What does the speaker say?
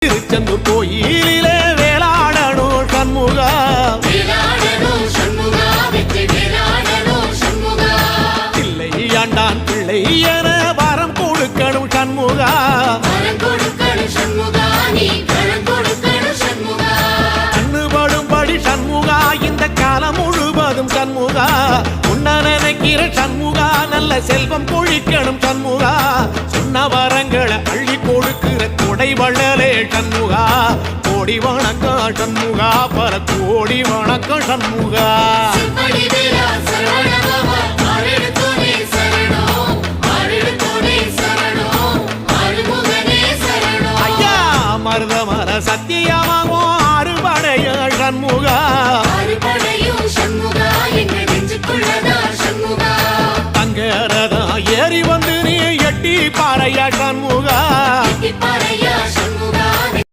திருச்செந்தூர் கோயிலிலே வேளாடணும் சண்முகா, பிள்ளை ஆண்டான் பிள்ளை என வரம் கொடுக்கணும் சண்முகா, கண்ணுபடும்படி சண்முகா இந்த காலம் முழுவதும் சண்முகா, உன்ன நினைக்கிற சண்முகா நல்ல செல்வம் பொழிக்கணும் சண்முகா, சொன்ன வரங்களை அள்ளி கொடுக்கிற கொடை வள்ளலே சண்முகா, கோடி வணக்கம் சண்முகா, பல கோடி வணக்கம் சண்முகா. ஐயா மருதமர சத்தியமாகும் அறுபடைய சண்முகா, தங்கரதா ஏறி வந்து நீ எட்டி பாறையா சண்முகா,